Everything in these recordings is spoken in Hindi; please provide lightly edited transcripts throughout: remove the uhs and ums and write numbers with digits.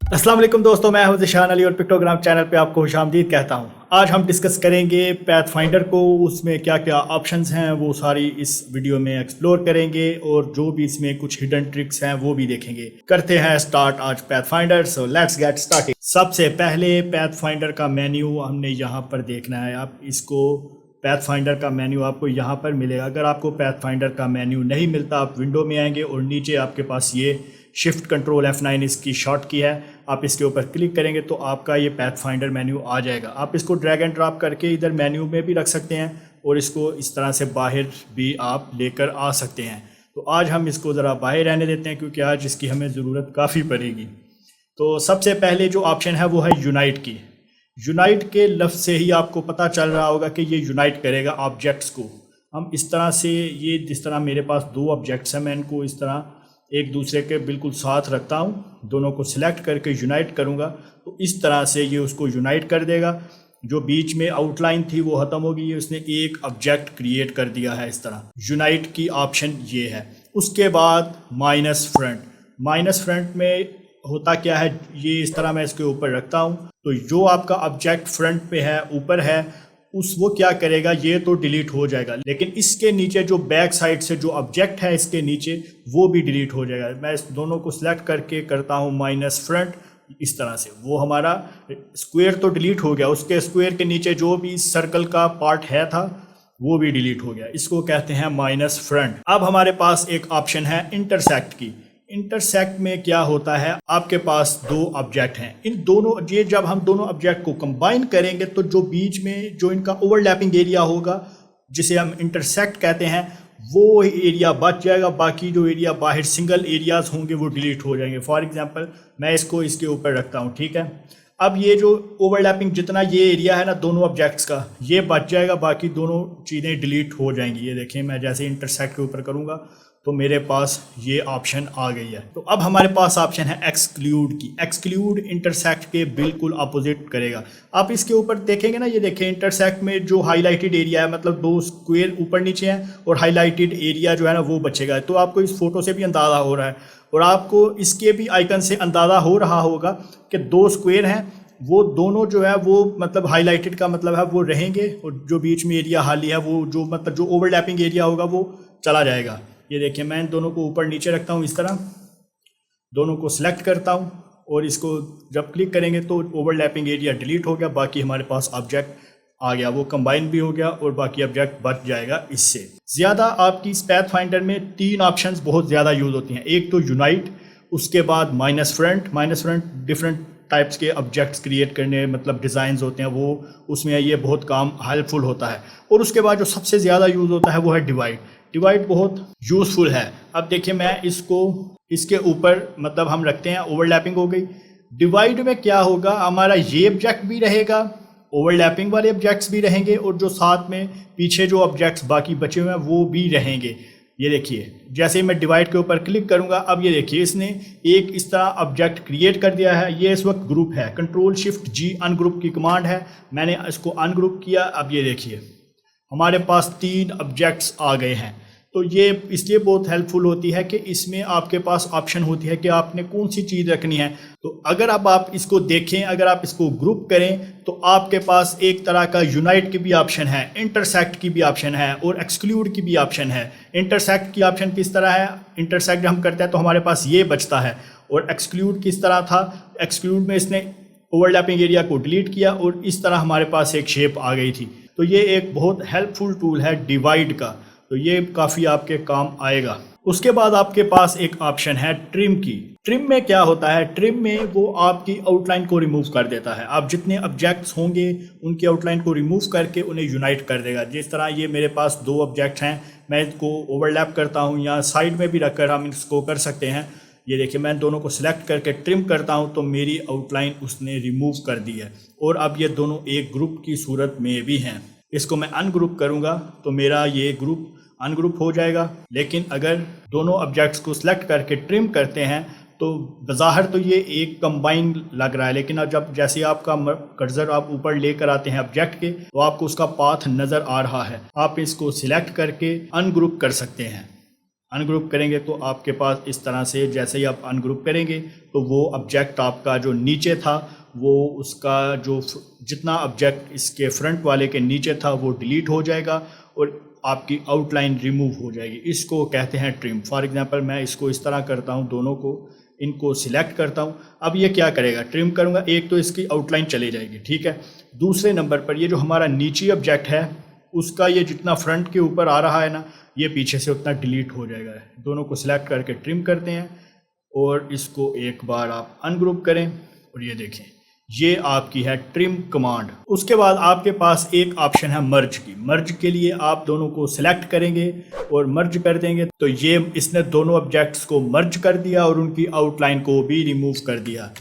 अस्सलाम वालेकुम दोस्तों, मैं हूं ज़िशान अली और पिक्टोग्राम चैनल पे आपको खुशामदीद कहता हूं। आज हम डिस्कस करेंगे पैथफाइंडर को, उसमें क्या क्या ऑप्शंस हैं वो सारी इस वीडियो में एक्सप्लोर करेंगे और जो भी इसमें कुछ हिडन ट्रिक्स हैं वो भी देखेंगे। करते हैं स्टार्ट आज Pathfinder. So let's get started. सबसे पहले पैथफाइंडर का मेन्यू हमने यहाँ पर देखना है। आप इसको पैथफाइंडर का मेन्यू आपको यहाँ पर मिलेगा। अगर आपको पैथफाइंडर का मेन्यू नहीं मिलता, आप विंडो में आएंगे और नीचे आपके पास ये शिफ्ट कंट्रोल F9 इसकी शॉर्ट की है। आप इसके ऊपर क्लिक करेंगे तो आपका ये पैथफाइंडर मेन्यू आ जाएगा। आप इसको ड्रैग एंड ड्रॉप करके इधर मेन्यू में भी रख सकते हैं और इसको इस तरह से बाहर भी आप लेकर आ सकते हैं। तो आज हम इसको ज़रा बाहर रहने देते हैं क्योंकि आज इसकी हमें ज़रूरत काफ़ी पड़ेगी। तो सबसे पहले जो ऑप्शन है वो है यूनाइट की। यूनाइट के लफ्ज़ से ही आपको पता चल रहा होगा कि ये यूनाइट करेगा ऑब्जेक्ट्स को। हम इस तरह से, ये जिस तरह मेरे पास दो ऑब्जेक्ट्स हैं, मैं इनको इस तरह एक दूसरे के बिल्कुल साथ रखता हूँ, दोनों को सिलेक्ट करके यूनाइट करूँगा तो इस तरह से ये उसको यूनाइट कर देगा। जो बीच में आउटलाइन थी वो ख़त्म होगी, उसने एक ऑब्जेक्ट क्रिएट कर दिया है। इस तरह यूनाइट की ऑप्शन ये है। उसके बाद माइनस फ्रंट। माइनस फ्रंट में होता क्या है, ये इस तरह मैं इसके ऊपर रखता हूँ तो जो आपका ऑब्जेक्ट फ्रंट पे है, ऊपर है, वो क्या करेगा, ये तो डिलीट हो जाएगा, लेकिन इसके नीचे जो बैक साइड से जो ऑब्जेक्ट है इसके नीचे वो भी डिलीट हो जाएगा। मैं इस दोनों को सिलेक्ट करके करता हूँ माइनस फ्रंट। इस तरह से वो हमारा स्क्वायर तो डिलीट हो गया, उसके स्क्वायर के नीचे जो भी सर्कल का पार्ट है था वो भी डिलीट हो गया। इसको कहते हैं माइनस फ्रंट। अब हमारे पास एक ऑप्शन है इंटरसेक्ट की। इंटरसेक्ट में क्या होता है, आपके पास दो ऑब्जेक्ट हैं, इन दोनों, ये जब हम दोनों ऑब्जेक्ट को कंबाइन करेंगे तो जो बीच में जो इनका ओवरलैपिंग एरिया होगा जिसे हम इंटरसेक्ट कहते हैं वो एरिया बच जाएगा। बाकी जो एरिया बाहर सिंगल एरियाज होंगे वो डिलीट हो जाएंगे। फॉर एग्जांपल मैं इसको इसके ऊपर रखता हूँ, ठीक है। अब ये जो ओवरलैपिंग जितना ये एरिया है ना दोनों ऑब्जेक्ट्स का, ये बच जाएगा, बाकी दोनों चीज़ें डिलीट हो जाएंगी। ये देखिए, मैं जैसे इंटरसेक्ट के ऊपर करूँगा तो मेरे पास ये ऑप्शन आ गई है। तो अब हमारे पास ऑप्शन है एक्सक्लूड की। एक्सक्लूड इंटरसेक्ट के बिल्कुल अपोजिट करेगा। आप इसके ऊपर देखेंगे ना, ये देखें इंटरसेक्ट में जो हाईलाइटेड एरिया है, मतलब दो स्क्वायर ऊपर नीचे हैं और हाईलाइटेड एरिया जो है ना वो बचेगा। तो आपको इस फोटो से भी अंदाज़ा हो रहा है और आपको इसके भी आइकन से अंदाज़ा हो रहा होगा कि दो स्क्वायर हैं, वो दोनों जो है वो मतलब हाईलाइटेड का मतलब है वो रहेंगे और जो बीच में एरिया खाली है वो जो मतलब जो ओवरलैपिंग एरिया होगा वो चला जाएगा। ये देखिए, मैं इन दोनों को ऊपर नीचे रखता हूँ, इस तरह दोनों को सिलेक्ट करता हूँ और इसको जब क्लिक करेंगे तो ओवरलैपिंग एरिया डिलीट हो गया, बाकी हमारे पास ऑब्जेक्ट आ गया, वो कंबाइन भी हो गया और बाकी ऑब्जेक्ट बच जाएगा। इससे ज़्यादा आपकी पैथफाइंडर में तीन ऑप्शंस बहुत ज़्यादा यूज़ होती हैं। एक तो यूनाइट, उसके बाद minus front. Minus front different types के ऑब्जेक्ट्स क्रिएट करने, मतलब डिज़ाइंस होते हैं, वो उसमें ये बहुत काम हेल्पफुल होता है। और उसके बाद जो सबसे ज़्यादा यूज़ होता है वो है डिवाइड। डिवाइड बहुत यूज़फुल है। अब देखिए, मैं इसको इसके ऊपर मतलब हम रखते हैं, ओवरलैपिंग हो गई। डिवाइड में क्या होगा, हमारा ये ऑब्जेक्ट भी रहेगा, ओवरलैपिंग वाले ऑब्जेक्ट्स भी रहेंगे और जो साथ में पीछे जो ऑब्जेक्ट्स बाकी बचे हुए हैं वो भी रहेंगे। ये देखिए, जैसे ही मैं डिवाइड के ऊपर क्लिक करूंगा, अब ये देखिए इसने एक इस तरह ऑब्जेक्ट क्रिएट कर दिया है। ये इस वक्त ग्रुप है, कंट्रोल शिफ्ट G अनग्रुप की कमांड है, मैंने इसको अनग्रुप किया। अब ये देखिए हमारे पास तीन ऑब्जेक्ट्स आ गए हैं। तो ये इसलिए बहुत हेल्पफुल होती है कि इसमें आपके पास ऑप्शन होती है कि आपने कौन सी चीज़ रखनी है। तो अगर अब आप इसको देखें, अगर आप इसको ग्रुप करें तो आपके पास एक तरह का यूनाइट की भी ऑप्शन है, इंटरसेक्ट की भी ऑप्शन है और एक्सक्लूड की भी ऑप्शन है। इंटरसेक्ट की ऑप्शन किस तरह है, इंटरसेक्ट जब हम करते हैं तो हमारे पास ये बचता है, और एक्सक्लूड किस तरह था, एक्सक्लूड में इसने ओवरलैपिंग एरिया को डिलीट किया और इस तरह हमारे पास एक शेप आ गई थी। तो ये एक बहुत हेल्पफुल टूल है डिवाइड का, तो ये काफ़ी आपके काम आएगा। उसके बाद आपके पास एक ऑप्शन है ट्रिम की। ट्रिम में क्या होता है, ट्रिम में वो आपकी आउटलाइन को रिमूव कर देता है। आप जितने ऑब्जेक्ट्स होंगे उनकी आउटलाइन को रिमूव करके उन्हें यूनाइट कर देगा। जिस तरह ये मेरे पास दो ऑब्जेक्ट हैं, मैं इसको ओवरलैप करता हूँ या साइड में भी रखकर हम इसको कर सकते हैं। ये देखिए, मैं दोनों को सिलेक्ट करके ट्रिम करता हूँ तो मेरी आउटलाइन उसने रिमूव कर दी है और अब ये दोनों एक ग्रुप की सूरत में भी हैं। इसको मैं अनग्रुप करूँगा तो मेरा ये ग्रुप अनग्रुप हो जाएगा। लेकिन अगर दोनों ऑब्जेक्ट्स को सिलेक्ट करके ट्रिम करते हैं तो बज़ाहिर तो ये एक कंबाइन लग रहा है, लेकिन अब जब जैसे आपका कर्सर आप ऊपर लेकर आते हैं ऑब्जेक्ट के तो आपको उसका पाथ नज़र आ रहा है। आप इसको सिलेक्ट करके अनग्रुप कर सकते हैं। अनग्रुप करेंगे तो आपके पास इस तरह से, जैसे ही आप अनग्रुप करेंगे तो वो ऑब्जेक्ट आपका जो नीचे था वो उसका जो जितना ऑब्जेक्ट इसके फ्रंट वाले के नीचे था वो डिलीट हो जाएगा और आपकी आउटलाइन रिमूव हो जाएगी। इसको कहते हैं ट्रिम। फॉर एग्जांपल मैं इसको इस तरह करता हूँ, दोनों को इनको सिलेक्ट करता हूँ। अब ये क्या करेगा, ट्रिम करूँगा, एक तो इसकी आउटलाइन चली जाएगी, ठीक है। दूसरे नंबर पर ये जो हमारा नीचे ऑब्जेक्ट है उसका ये जितना फ्रंट के ऊपर आ रहा है ना, ये पीछे से उतना डिलीट हो जाएगा। दोनों को सिलेक्ट करके ट्रिम करते हैं और इसको एक बार आप अनग्रुप करें और ये देखें ये आपकी है ट्रिम कमांड। उसके बाद आपके पास एक ऑप्शन है मर्ज की। मर्ज के लिए आप दोनों को सिलेक्ट करेंगे और मर्ज कर देंगे तो ये इसने दोनों ऑब्जेक्ट्स को मर्ज कर दिया और उनकी आउटलाइन को भी रिमूव कर दिया।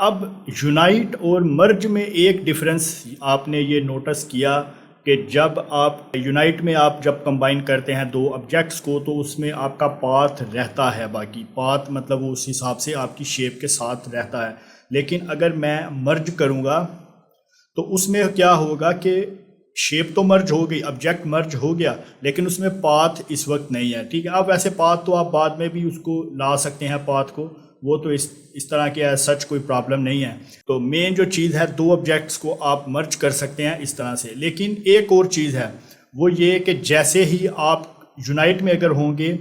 अब यूनाइट और मर्ज में एक डिफरेंस आपने ये नोटिस किया कि जब आप यूनाइट में आप जब कंबाइन करते हैं दो ऑब्जेक्ट्स को तो उसमें आपका पाथ रहता है, बाकी पाथ मतलब उस हिसाब से आपकी शेप के साथ रहता है। लेकिन अगर मैं मर्ज करूँगा तो उसमें क्या होगा कि शेप तो मर्ज हो गई, ऑब्जेक्ट मर्ज हो गया, लेकिन उसमें पाथ इस वक्त नहीं है, ठीक है। अब वैसे पाथ तो आप बाद में भी उसको ला सकते हैं पाथ को, वो तो इस तरह के सच कोई प्रॉब्लम नहीं है। तो मेन जो चीज़ है दो ऑब्जेक्ट्स को आप मर्ज कर सकते हैं इस तरह से। लेकिन एक और चीज़ है वो ये कि जैसे ही आप यूनाइट में अगर होंगे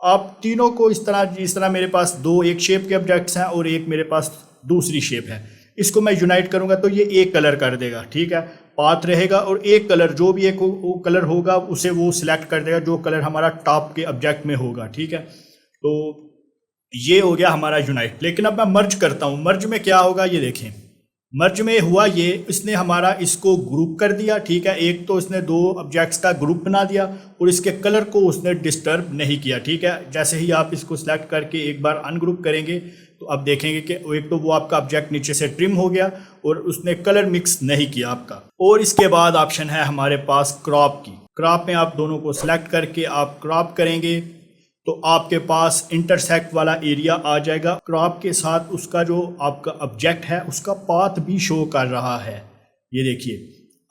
आप तीनों को इस तरह मेरे पास दो एक शेप के ऑब्जेक्ट्स हैं और एक मेरे पास दूसरी शेप है, इसको मैं यूनाइट करूंगा तो ये एक कलर कर देगा, ठीक है। पाथ रहेगा और एक कलर जो भी एक वो कलर होगा उसे वो सिलेक्ट कर देगा जो कलर हमारा टॉप के ऑब्जेक्ट में होगा, ठीक है। तो ये हो गया हमारा यूनाइट। लेकिन अब मैं मर्ज करता हूँ, मर्ज में क्या होगा ये देखें। मर्ज में हुआ ये, इसने हमारा इसको ग्रुप कर दिया, ठीक है। एक तो इसने दो ऑब्जेक्ट्स का ग्रुप बना दिया और इसके कलर को उसने डिस्टर्ब नहीं किया, ठीक है। जैसे ही आप इसको सिलेक्ट करके एक बार अनग्रुप करेंगे तो अब देखेंगे कि एक तो वो आपका ऑब्जेक्ट नीचे से ट्रिम हो गया और उसने कलर मिक्स नहीं किया आपका। और इसके बाद ऑप्शन है हमारे पास क्रॉप की। क्रॉप में आप दोनों को सिलेक्ट करके आप क्रॉप करेंगे तो आपके पास इंटरसेक्ट वाला एरिया आ जाएगा। क्रॉप के साथ उसका जो आपका ऑब्जेक्ट है उसका पाथ भी शो कर रहा है। ये देखिए,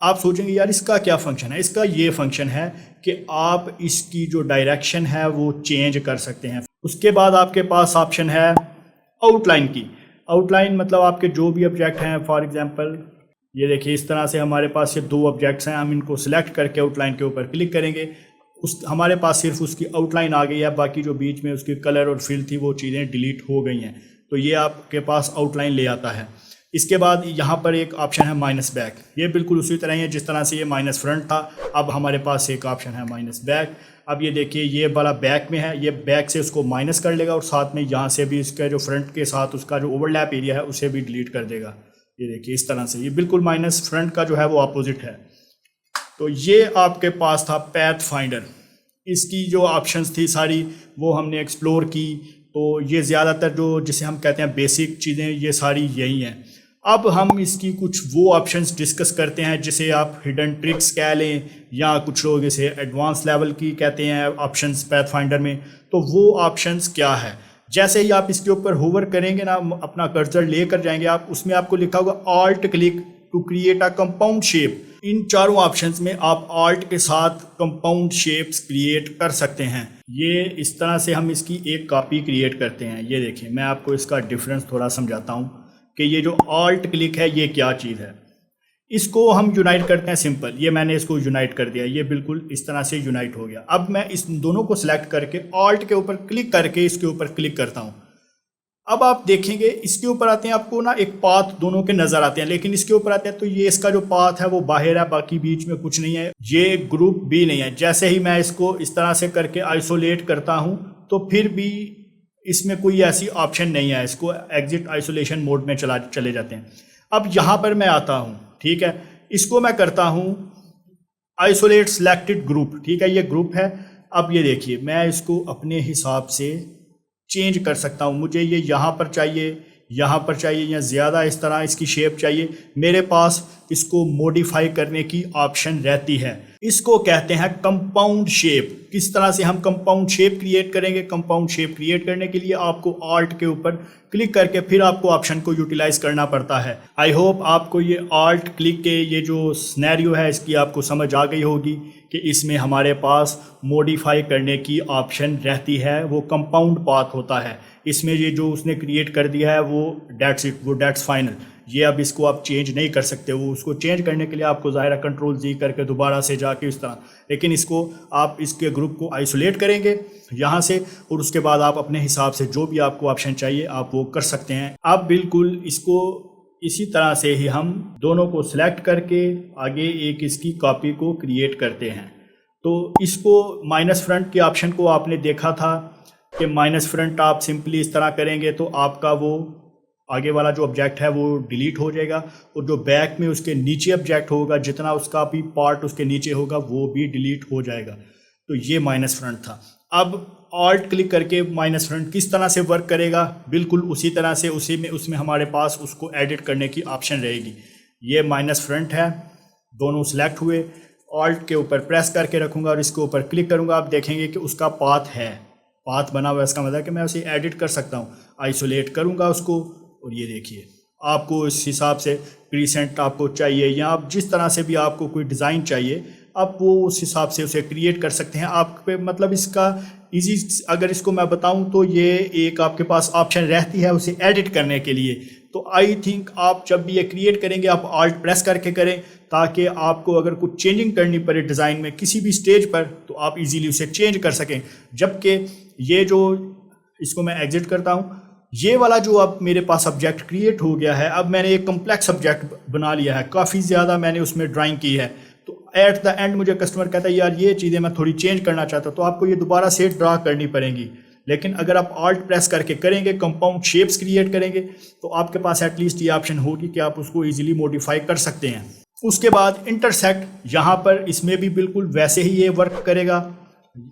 आप सोचेंगे यार इसका क्या फंक्शन है। इसका ये फंक्शन है कि आप इसकी जो डायरेक्शन है वो चेंज कर सकते हैं। उसके बाद आपके पास ऑप्शन है आउटलाइन की। आउटलाइन मतलब आपके जो भी ऑब्जेक्ट हैं, फॉर एग्जांपल ये देखिए इस तरह से हमारे पास ये दो ऑब्जेक्ट्स हैं, हम इनको सिलेक्ट करके आउटलाइन के ऊपर क्लिक करेंगे, हमारे पास सिर्फ उसकी आउटलाइन आ गई है, बाकी जो बीच में उसकी कलर और फिल थी वो चीज़ें डिलीट हो गई हैं। तो ये आपके पास आउटलाइन ले आता है। इसके बाद यहाँ पर एक ऑप्शन है माइनस बैक। ये बिल्कुल उसी तरह ही है जिस तरह से ये माइनस फ्रंट था। अब हमारे पास एक ऑप्शन है माइनस बैक। अब ये देखिए ये वाला बैक में है, ये बैक से उसको माइनस कर लेगा और साथ में यहाँ से भी इसका जो फ्रंट के साथ उसका जो ओवरलैप एरिया है उसे भी डिलीट कर देगा। ये देखिए इस तरह से ये बिल्कुल माइनस फ्रंट का जो है वो अपोजिट है। तो ये आपके पास था पैथ फाइंडर। इसकी जो ऑप्शंस थी सारी वो हमने एक्सप्लोर की। तो ये ज़्यादातर जो जिसे हम कहते हैं बेसिक चीज़ें ये सारी यही हैं। अब हम इसकी कुछ वो ऑप्शंस डिस्कस करते हैं जिसे आप हिडन ट्रिक्स कह लें या कुछ लोग इसे एडवांस लेवल की कहते हैं ऑप्शंस पैथ फाइंडर में। तो वो ऑप्शंस क्या है, जैसे ही आप इसके ऊपर होवर करेंगे ना, अपना कर्सर लेकर जाएंगे आप, उसमें आपको लिखा होगा alt click to create a compound shape. इन चारों ऑप्शंस में आप ऑल्ट के साथ कंपाउंड शेप्स क्रिएट कर सकते हैं। ये इस तरह से हम इसकी एक कॉपी क्रिएट करते हैं। ये देखिए मैं आपको इसका डिफरेंस थोड़ा समझाता हूँ कि ये जो ऑल्ट क्लिक है ये क्या चीज़ है। इसको हम यूनाइट करते हैं सिंपल। ये मैंने इसको यूनाइट कर दिया, ये बिल्कुल इस तरह से यूनाइट हो गया। अब मैं इस दोनों को सिलेक्ट करके ऑल्ट के ऊपर क्लिक करके इसके ऊपर क्लिक करता हूँ। अब आप देखेंगे इसके ऊपर आते हैं आपको ना एक पाथ दोनों के नज़र आते हैं, लेकिन इसके ऊपर आते हैं तो ये इसका जो पाथ है वो बाहर है, बाकी बीच में कुछ नहीं है, ये ग्रुप भी नहीं है। जैसे ही मैं इसको इस तरह से करके आइसोलेट करता हूँ तो फिर भी इसमें कोई ऐसी ऑप्शन नहीं है, इसको एग्जिट आइसोलेशन मोड में चले जाते हैं। अब यहाँ पर मैं आता हूँ, ठीक है, इसको मैं करता हूँ आइसोलेट सिलेक्टेड ग्रुप, ठीक है, ये ग्रुप है। अब ये देखिए मैं इसको अपने हिसाब से चेंज कर सकता हूँ। मुझे ये यहाँ पर चाहिए, यहाँ पर चाहिए, या ज़्यादा इस तरह इसकी शेप चाहिए। मेरे पास इसको मॉडिफाई करने की ऑप्शन रहती है। इसको कहते हैं कंपाउंड शेप। किस तरह से हम कंपाउंड शेप क्रिएट करेंगे? कंपाउंड शेप क्रिएट करने के लिए आपको ऑल्ट के ऊपर क्लिक करके फिर आपको ऑप्शन को यूटिलाइज करना पड़ता है। आई होप आपको ये ऑल्ट क्लिक के ये जो सिनेरियो है इसकी आपको समझ आ गई होगी कि इसमें हमारे पास मॉडिफाई करने की ऑप्शन रहती है, वो कंपाउंड पाथ होता है। इसमें ये जो उसने क्रिएट कर दिया है वो डेट्स इट, वो डेट्स फाइनल। ये अब इसको आप चेंज नहीं कर सकते, वो उसको चेंज करने के लिए आपको ज़ाहिर कंट्रोल जी करके दोबारा से जाके इस तरह, लेकिन इसको आप इसके ग्रुप को आइसोलेट करेंगे यहाँ से, और उसके बाद आप अपने हिसाब से जो भी आपको ऑप्शन चाहिए आप वो कर सकते हैं। आप बिल्कुल इसको इसी तरह से ही हम दोनों को सिलेक्ट करके आगे एक इसकी कॉपी को क्रिएट करते हैं। तो इसको माइनस फ्रंट के ऑप्शन को आपने देखा था कि माइनस फ्रंट आप सिंपली इस तरह करेंगे तो आपका वो आगे वाला जो ऑब्जेक्ट है वो डिलीट हो जाएगा, और जो बैक में उसके नीचे ऑब्जेक्ट होगा जितना उसका भी पार्ट उसके नीचे होगा वो भी डिलीट हो जाएगा। तो ये माइनस फ्रंट था। अब ऑल्ट क्लिक करके माइनस फ्रंट किस तरह से वर्क करेगा, बिल्कुल उसी तरह से उसमें हमारे पास उसको एडिट करने की ऑप्शन रहेगी। ये माइनस फ्रंट है, दोनों सिलेक्ट हुए, ऑल्ट के ऊपर प्रेस करके रखूँगा और इसके ऊपर क्लिक करूँगा। आप देखेंगे कि उसका पाथ है, पाथ बना हुआ है, इसका मतलब है कि मैं उसे एडिट कर सकता हूँ। आइसोलेट करूँगा उसको और ये देखिए आपको इस हिसाब से क्रीसेंट आपको चाहिए या आप जिस तरह से भी आपको कोई डिज़ाइन चाहिए आप वो उस हिसाब से उसे क्रिएट कर सकते हैं। आप पे मतलब इसका इजी, अगर इसको मैं बताऊं तो ये एक आपके पास ऑप्शन रहती है उसे एडिट करने के लिए। तो आई थिंक आप जब भी ये क्रिएट करेंगे आप ऑल्ट प्रेस करके करें, ताकि आपको अगर कुछ चेंजिंग करनी पड़े डिज़ाइन में किसी भी स्टेज पर तो आप इजीली उसे चेंज कर सकें। जबकि ये जो इसको मैं एग्जिट करता हूँ, ये वाला जो अब मेरे पास सब्जेक्ट क्रिएट हो गया है, अब मैंने एक कम्प्लेक्स सब्जेक्ट बना लिया है, काफ़ी ज़्यादा मैंने उसमें ड्राइंग की है। तो एट द एंड मुझे कस्टमर कहता है यार ये चीज़ें मैं थोड़ी चेंज करना चाहता हूँ, तो आपको ये दोबारा से ड्रा करनी पड़ेंगी। लेकिन अगर आप ऑल्ट प्रेस करके करेंगे, कंपाउंड शेप्स क्रिएट करेंगे, तो आपके पास एटलीस्ट ये ऑप्शन होगी कि आप उसको ईजिली मॉडिफाई कर सकते हैं। उसके बाद इंटरसेक्ट, यहाँ पर इसमें भी बिल्कुल वैसे ही ये वर्क करेगा।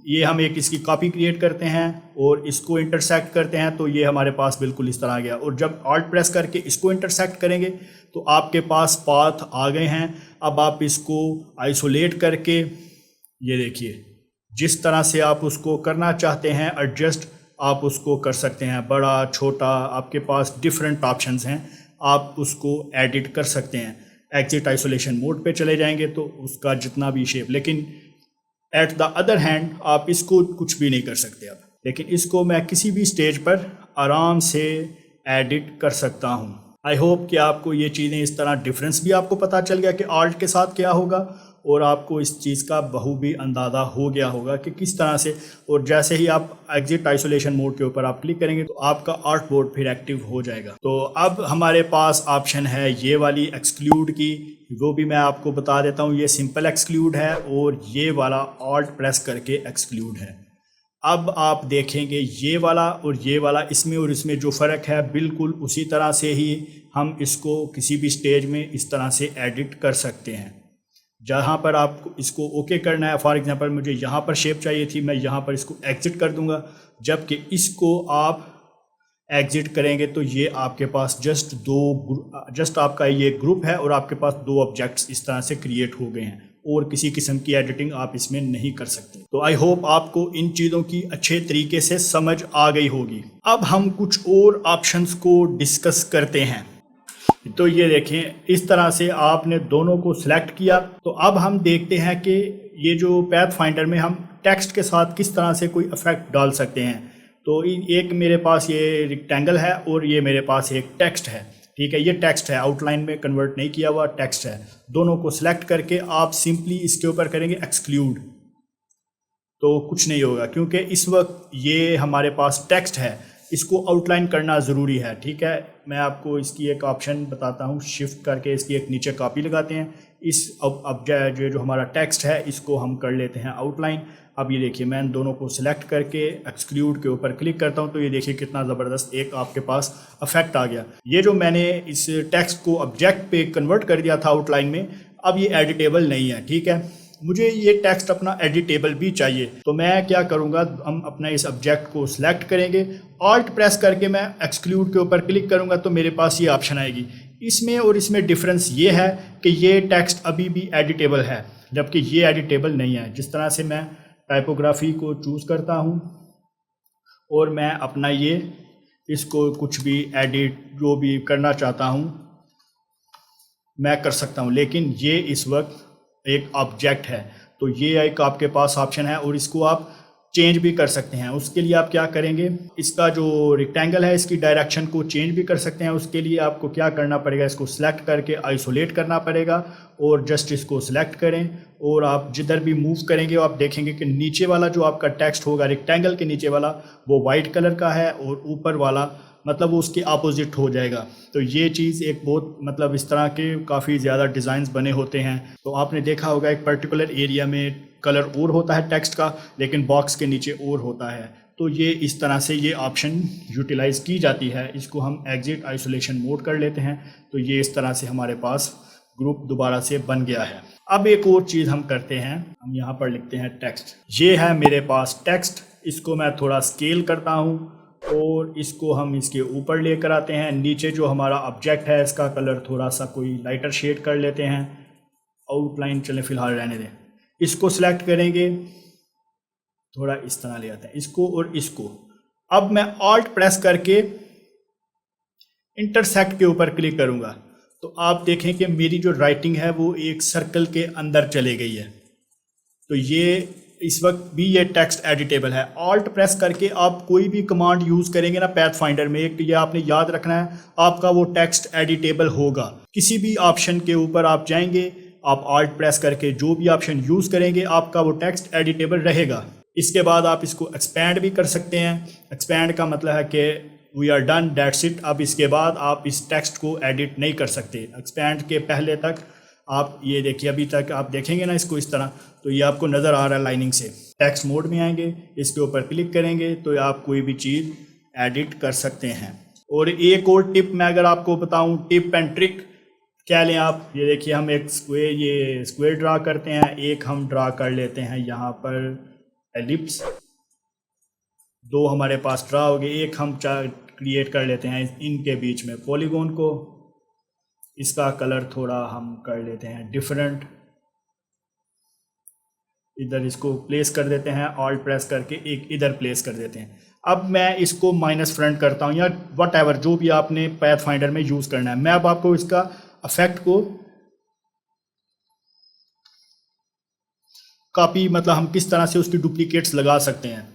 ये हम एक इसकी कॉपी क्रिएट करते हैं और इसको इंटरसेक्ट करते हैं, तो ये हमारे पास बिल्कुल इस तरह आ गया। और जब ऑल्ट प्रेस करके इसको इंटरसेक्ट करेंगे तो आपके पास पाथ आ गए हैं। अब आप इसको आइसोलेट करके ये देखिए जिस तरह से आप उसको करना चाहते हैं एडजस्ट आप उसको कर सकते हैं, बड़ा छोटा आपके पास डिफरेंट ऑप्शंस हैं, आप उसको एडिट कर सकते हैं। एग्जिट आइसोलेशन मोड पे चले जाएंगे तो उसका जितना भी शेप, लेकिन एट द अदर हैंड आप इसको कुछ भी नहीं कर सकते अब। लेकिन इसको मैं किसी भी स्टेज पर आराम से एडिट कर सकता हूँ। आई होप कि आपको ये चीज़ें इस तरह डिफरेंस भी आपको पता चल गया कि ऑल्ट के साथ क्या होगा, और आपको इस चीज़ का बखूबी अंदाज़ा हो गया होगा कि किस तरह से। और जैसे ही आप एग्जिट आइसोलेशन मोड के ऊपर आप क्लिक करेंगे तो आपका आर्ट बोर्ड फिर एक्टिव हो जाएगा। तो अब हमारे पास ऑप्शन है ये वाली एक्सक्लूड की, वो भी मैं आपको बता देता हूँ। ये सिंपल एक्सक्लूड है और ये वाला ऑल्ट प्रेस करके एक्सक्लूड है। अब आप देखेंगे ये वाला और ये वाला, इसमें और इसमें जो फ़र्क है बिल्कुल उसी तरह से ही हम इसको किसी भी स्टेज में इस तरह से एडिट कर सकते हैं। जहाँ पर आपको इसको ओके करना है, फॉर एग्जांपल मुझे यहाँ पर शेप चाहिए थी, मैं यहाँ पर इसको एग्जिट कर दूँगा। जबकि इसको आप एग्जिट करेंगे तो ये आपके पास जस्ट आपका ये ग्रुप है और आपके पास दो ऑब्जेक्ट्स इस तरह से क्रिएट हो गए हैं, और किसी किस्म की एडिटिंग आप इसमें नहीं कर सकते। तो आई होप आपको इन चीज़ों की अच्छे तरीके से समझ आ गई होगी। अब हम कुछ और ऑप्शंस को डिस्कस करते हैं। तो ये देखें इस तरह से आपने दोनों को सिलेक्ट किया। तो अब हम देखते हैं कि ये जो पैथ फाइंडर में हम टेक्स्ट के साथ किस तरह से कोई इफेक्ट डाल सकते हैं। तो एक मेरे पास ये रेक्टेंगल है और ये मेरे पास एक टेक्स्ट है, ठीक है। ये टेक्स्ट है, आउटलाइन में कन्वर्ट नहीं किया हुआ टेक्स्ट है। दोनों को सिलेक्ट करके आप सिंपली इसके ऊपर करेंगे एक्सक्लूड, तो कुछ नहीं होगा क्योंकि इस वक्त ये हमारे पास टेक्स्ट है, इसको आउटलाइन करना ज़रूरी है, ठीक है। मैं आपको इसकी एक ऑप्शन बताता हूँ, शिफ्ट करके इसकी एक नीचे कॉपी लगाते हैं। इस अब जो हमारा टेक्स्ट है इसको हम कर लेते हैं आउटलाइन। अब ये देखिए मैं इन दोनों को सिलेक्ट करके एक्सक्लूड के ऊपर क्लिक करता हूँ, तो ये देखिए कितना ज़बरदस्त एक आपके पास इफेक्ट आ गया। ये जो मैंने इस टेक्स्ट को ऑब्जेक्ट पे कन्वर्ट कर दिया था आउटलाइन में, अब ये एडिटेबल नहीं है, ठीक है। मुझे ये टेक्स्ट अपना एडिटेबल भी चाहिए, तो मैं क्या करूँगा, हम अपना इस ऑब्जेक्ट को सिलेक्ट करेंगे, ऑल्ट प्रेस करके मैं एक्सक्लूड के ऊपर क्लिक करूँगा तो मेरे पास ये ऑप्शन आएगी। इसमें और इसमें डिफरेंस ये है कि ये टेक्स्ट अभी भी एडिटेबल है जबकि ये एडिटेबल नहीं है। जिस तरह से मैं टाइपोग्राफी को चूज़ करता हूँ और मैं अपना ये इसको कुछ भी एडिट जो भी करना चाहता हूँ मैं कर सकता हूँ, लेकिन ये इस वक्त एक ऑब्जेक्ट है तो ये एक आपके पास ऑप्शन है और इसको आप चेंज भी कर सकते हैं। उसके लिए आप क्या करेंगे, इसका जो रेक्टेंगल है इसकी डायरेक्शन को चेंज भी कर सकते हैं। उसके लिए आपको क्या करना पड़ेगा, इसको सिलेक्ट करके आइसोलेट करना पड़ेगा और जस्ट इसको सिलेक्ट करें और आप जिधर भी मूव करेंगे आप देखेंगे कि नीचे वाला जो आपका टेक्स्ट होगा रेक्टेंगल के नीचे वाला वो वाइट कलर का है और ऊपर वाला मतलब वो उसके अपोजिट हो जाएगा। तो ये चीज़ एक बहुत मतलब इस तरह के काफ़ी ज़्यादा डिज़ाइंस बने होते हैं। तो आपने देखा होगा एक पर्टिकुलर एरिया में कलर और होता है टेक्स्ट का, लेकिन बॉक्स के नीचे और होता है। तो ये इस तरह से ये ऑप्शन यूटिलाइज़ की जाती है। इसको हम एग्जिट आइसोलेशन मोड कर लेते हैं तो ये इस तरह से हमारे पास ग्रुप दोबारा से बन गया है। अब एक और चीज़ हम करते हैं, हम यहाँ पर लिखते हैं टेक्स्ट। ये है मेरे पास टेक्स्ट, इसको मैं थोड़ा स्केल करता हूँ और इसको हम इसके ऊपर लेकर आते हैं। नीचे जो हमारा ऑब्जेक्ट है इसका कलर थोड़ा सा कोई लाइटर शेड कर लेते हैं, आउटलाइन चलें फ़िलहाल रहने दें। इसको सिलेक्ट करेंगे, थोड़ा इस तरह ले आते हैं इसको और इसको। अब मैं ऑल्ट प्रेस करके इंटरसेक्ट के ऊपर क्लिक करूंगा तो आप देखें कि मेरी जो राइटिंग है वो एक सर्कल के अंदर चले गई है। तो ये इस वक्त भी ये टेक्स्ट एडिटेबल है। ऑल्ट प्रेस करके आप कोई भी कमांड यूज़ करेंगे ना पैथ फाइंडर में, एक ये आपने याद रखना है, आपका वो टेक्स्ट एडिटेबल होगा। किसी भी ऑप्शन के ऊपर आप जाएंगे, आप ऑल्ट प्रेस करके जो भी ऑप्शन यूज़ करेंगे आपका वो टेक्स्ट एडिटेबल रहेगा। इसके बाद आप इसको एक्सपैंड भी कर सकते हैं। एक्सपैंड का मतलब है कि we are done, that's it. अब इसके बाद आप इस टेक्स्ट को एडिट नहीं कर सकते। एक्सपैंड के पहले तक आप ये देखिए, अभी तक आप देखेंगे ना इसको इस तरह, तो ये आपको नज़र आ रहा है लाइनिंग से। टेक्स्ट मोड में आएंगे, इसके ऊपर क्लिक करेंगे तो आप कोई भी चीज़ एडिट कर सकते हैं। और एक और टिप मैं अगर आपको बताऊं, टिप एंड ट्रिक क्या लें आप, ये देखिए हम एक स्क्वायर ड्रा करते हैं, एक हम ड्रा कर लेते हैं यहाँ पर एलिप्स। दो हमारे पास ड्रा हो गए, एक हम क्रिएट कर लेते हैं इनके बीच में पॉलीगॉन को। इसका कलर थोड़ा हम कर लेते हैं डिफरेंट, इधर इसको प्लेस कर देते हैं, ऑल्ट प्रेस करके एक इधर प्लेस कर देते हैं। अब मैं इसको माइनस फ्रंट करता हूँ या वट एवर जो भी आपने पैथ फाइंडर में यूज़ करना है। मैं अब आपको इसका इफेक्ट को कॉपी मतलब हम किस तरह से उसकी डुप्लीकेट्स लगा सकते हैं।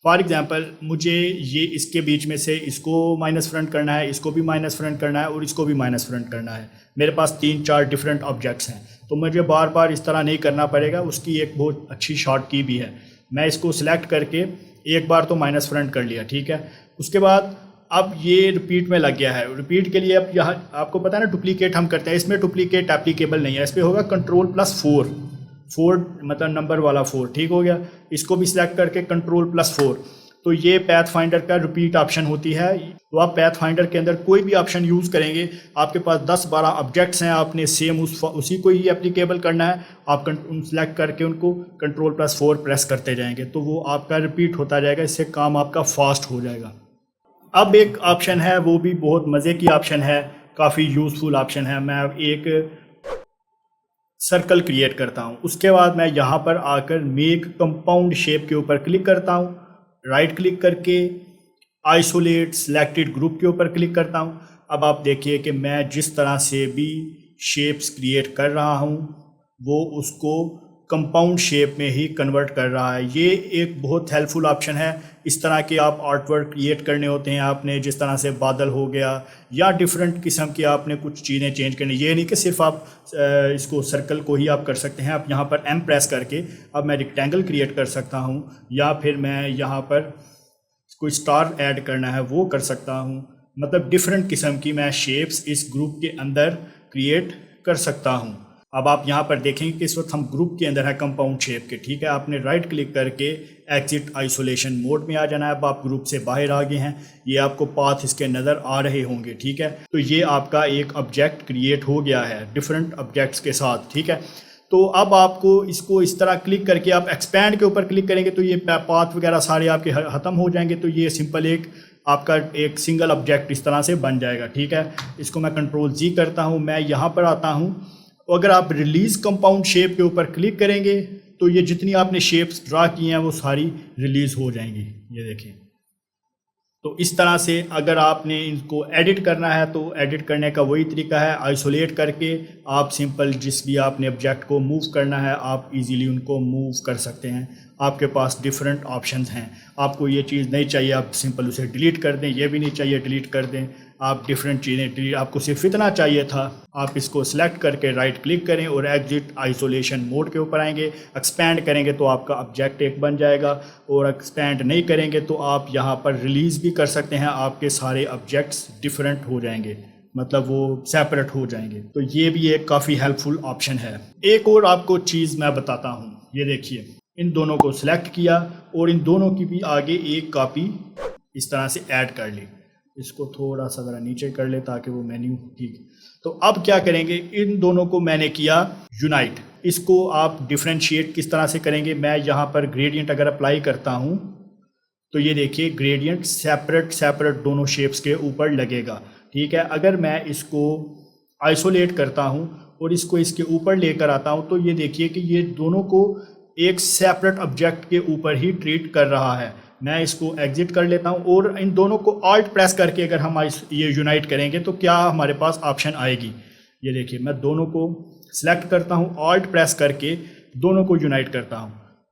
फॉर एग्जांपल मुझे ये इसके बीच में से इसको माइनस फ्रंट करना है, इसको भी माइनस फ्रंट करना है और इसको भी माइनस फ्रंट करना है। मेरे पास 3-4 डिफरेंट ऑब्जेक्ट्स हैं तो मुझे बार बार इस तरह नहीं करना पड़ेगा। उसकी एक बहुत अच्छी शॉर्ट की भी है। मैं इसको सिलेक्ट करके एक बार तो माइनस फ्रंट कर लिया, ठीक है। उसके बाद अब ये रिपीट में लग गया है। रिपीट के लिए अब यहाँ आपको पता है ना डुप्लीकेट हम करते हैं, इसमें डुप्लीकेट एप्लीकेबल नहीं है। इस पर होगा Ctrl+4, 4 मतलब नंबर वाला 4, ठीक हो गया। इसको भी सिलेक्ट करके Ctrl+4, तो ये पैथ फाइंडर का रिपीट ऑप्शन होती है। तो आप पैथ फाइंडर के अंदर कोई भी ऑप्शन यूज़ करेंगे, आपके पास 10-12 ऑब्जेक्ट्स हैं, आपने सेम उसी को ही एप्लीकेबल करना है। आप सेलेक्ट करके उनको Ctrl+4 प्रेस करते जाएंगे तो वो आपका रिपीट होता जाएगा। इससे काम आपका फास्ट हो जाएगा। अब एक ऑप्शन है, वो भी बहुत मज़े की ऑप्शन है, काफ़ी यूज़फुल ऑप्शन है। मैं एक सर्कल क्रिएट करता हूं, उसके बाद मैं यहां पर आकर मेक कंपाउंड शेप के ऊपर क्लिक करता हूं। राइट क्लिक करके आइसोलेट सिलेक्टेड ग्रुप के ऊपर क्लिक करता हूं। अब आप देखिए कि मैं जिस तरह से भी शेप्स क्रिएट कर रहा हूं वो उसको कंपाउंड शेप में ही कन्वर्ट कर रहा है। ये एक बहुत हेल्पफुल ऑप्शन है। इस तरह के आप आर्टवर्क क्रिएट करने होते हैं आपने, जिस तरह से बादल हो गया या डिफरेंट किस्म की आपने कुछ चीज़ें चेंज करनी। ये नहीं कि सिर्फ आप इसको सर्कल को ही आप कर सकते हैं। आप यहाँ पर M प्रेस करके अब मैं रेक्टेंगल क्रिएट कर सकता हूँ, या फिर मैं यहाँ पर कोई स्टार ऐड करना है वो कर सकता हूँ। मतलब डिफरेंट किस्म की मैं शेप्स इस ग्रुप के अंदर क्रिएट कर सकता हूँ। अब आप यहाँ पर देखेंगे कि इस वक्त हम ग्रुप के अंदर है कंपाउंड शेप के, ठीक है। आपने राइट क्लिक करके एग्जिट आइसोलेशन मोड में आ जाना है। अब आप ग्रुप से बाहर आ गए हैं, ये आपको पाथ इसके नज़र आ रहे होंगे, ठीक है। तो ये आपका एक ऑब्जेक्ट क्रिएट हो गया है डिफरेंट ऑब्जेक्ट्स के साथ, ठीक है। तो अब आपको इसको इस तरह क्लिक करके आप एक्सपैंड के ऊपर क्लिक करेंगे तो ये पाथ वगैरह सारे आपके ख़त्म हो जाएंगे। तो ये सिंपल एक आपका एक सिंगल ऑब्जेक्ट इस तरह से बन जाएगा, ठीक है। इसको मैं Ctrl+G करता हूँ, मैं यहाँ पर आता हूँ। अगर आप रिलीज़ कंपाउंड शेप के ऊपर क्लिक करेंगे तो ये जितनी आपने शेप्स ड्रा की हैं वो सारी रिलीज़ हो जाएंगी। ये देखें, तो इस तरह से अगर आपने इनको एडिट करना है तो एडिट करने का वही तरीका है, आइसोलेट करके आप सिंपल जिस भी आपने ऑब्जेक्ट को मूव करना है आप इजीली उनको मूव कर सकते हैं। आपके पास डिफरेंट ऑप्शंस हैं। आपको ये चीज़ नहीं चाहिए आप सिंपल उसे डिलीट कर दें, ये भी नहीं चाहिए डिलीट कर दें, आप डिफरेंट चीज़ें डिलीट, आपको सिर्फ इतना चाहिए था आप इसको सिलेक्ट करके राइट क्लिक करें और एग्जिट आइसोलेशन मोड के ऊपर आएंगे। एक्सपैंड करेंगे तो आपका ऑब्जेक्ट एक बन जाएगा, और एक्सपैंड नहीं करेंगे तो आप यहाँ पर रिलीज़ भी कर सकते हैं, आपके सारे ऑब्जेक्ट्स डिफरेंट हो जाएंगे, मतलब वो सेपरेट हो जाएंगे। तो ये भी एक काफ़ी हेल्पफुल ऑप्शन है। एक और आपको चीज़ मैं बताता हूँ, ये देखिए इन दोनों को सिलेक्ट किया और इन दोनों की भी आगे एक कॉपी इस तरह से ऐड कर ली। इसको थोड़ा सा ज़रा नीचे कर ले ताकि वो मेन्यू ठीक। तो अब क्या करेंगे, इन दोनों को मैंने किया यूनाइट। इसको आप डिफ्रेंशिएट किस तरह से करेंगे, मैं यहाँ पर ग्रेडियंट अगर अप्लाई करता हूँ तो ये देखिए ग्रेडियंट सेपरेट सेपरेट दोनों शेप्स के ऊपर लगेगा, ठीक है। अगर मैं इसको आइसोलेट करता हूँ और इसको इसके ऊपर लेकर आता हूँ तो ये देखिए कि ये दोनों को एक सेपरेट ऑब्जेक्ट के ऊपर ही ट्रीट कर रहा है। मैं इसको एग्जिट कर लेता हूँ और इन दोनों को ऑल्ट प्रेस करके अगर हम ये यूनाइट करेंगे तो क्या हमारे पास ऑप्शन आएगी। ये देखिए मैं दोनों को सिलेक्ट करता हूँ, ऑल्ट प्रेस करके दोनों को यूनाइट करता हूँ।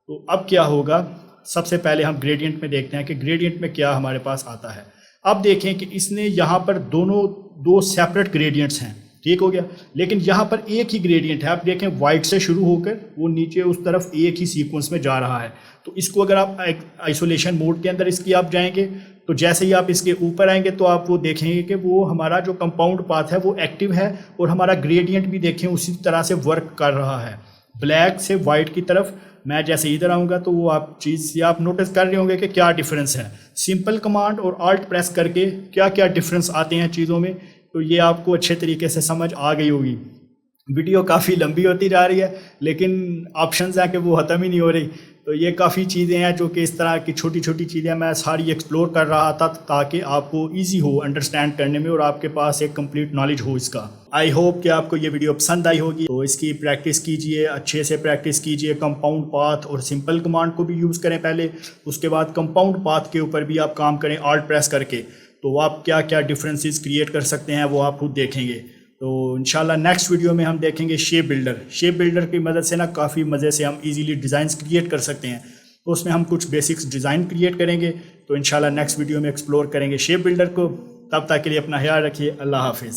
तो अब क्या होगा, सबसे पहले हम ग्रेडियंट में देखते हैं कि ग्रेडियंट में क्या हमारे पास आता है। अब देखें कि इसने यहाँ पर दो सेपरेट ग्रेडियंट्स हैं, ठीक हो गया, लेकिन यहाँ पर एक ही ग्रेडियंट है। आप देखें वाइट से शुरू होकर वो नीचे उस तरफ एक ही सीक्वेंस में जा रहा है। तो इसको अगर आप आइसोलेशन मोड के अंदर इसकी आप जाएंगे तो जैसे ही आप इसके ऊपर आएंगे तो आप वो देखेंगे कि वो हमारा जो कंपाउंड पाथ है वो एक्टिव है और हमारा ग्रेडियंट भी देखें उसी तरह से वर्क कर रहा है। ब्लैक से वाइट की तरफ मैं जैसे इधर आऊँगा तो वो आप चीज़ आप नोटिस कर रहे होंगे कि क्या डिफरेंस है। सिंपल कमांड और ऑल्ट प्रेस करके क्या क्या डिफरेंस आते हैं चीज़ों में, तो ये आपको अच्छे तरीके से समझ आ गई होगी। वीडियो काफ़ी लंबी होती जा रही है लेकिन ऑप्शंस हैं कि वो ख़त्म ही नहीं हो रही। तो ये काफ़ी चीज़ें हैं जो कि इस तरह की छोटी छोटी चीज़ें मैं सारी एक्सप्लोर कर रहा था ताकि आपको इजी हो अंडरस्टैंड करने में और आपके पास एक कंप्लीट नॉलेज हो इसका। आई होप कि आपको ये वीडियो पसंद आई होगी। तो इसकी प्रैक्टिस कीजिए, अच्छे से प्रैक्टिस कीजिए। कंपाउंड पाथ और सिंपल कमांड को भी यूज़ करें पहले, उसके बाद कंपाउंड पाथ के ऊपर भी आप काम करें ऑल्ट प्रेस करके। तो आप क्या क्या डिफरेंसेस क्रिएट कर सकते हैं वो आप खुद देखेंगे। तो इंशाल्लाह नेक्स्ट वीडियो में हम देखेंगे शेप बिल्डर। शेप बिल्डर की मदद से ना काफ़ी मज़े से हम इजीली डिज़ाइंस क्रिएट कर सकते हैं। तो उसमें हम कुछ बेसिक्स डिज़ाइन क्रिएट करेंगे। तो इंशाल्लाह नेक्स्ट वीडियो में एक्सप्लोर करेंगे शेप बिल्डर को। तब तक के लिए अपना ख्याल रखिए। अल्लाह हाफिज़।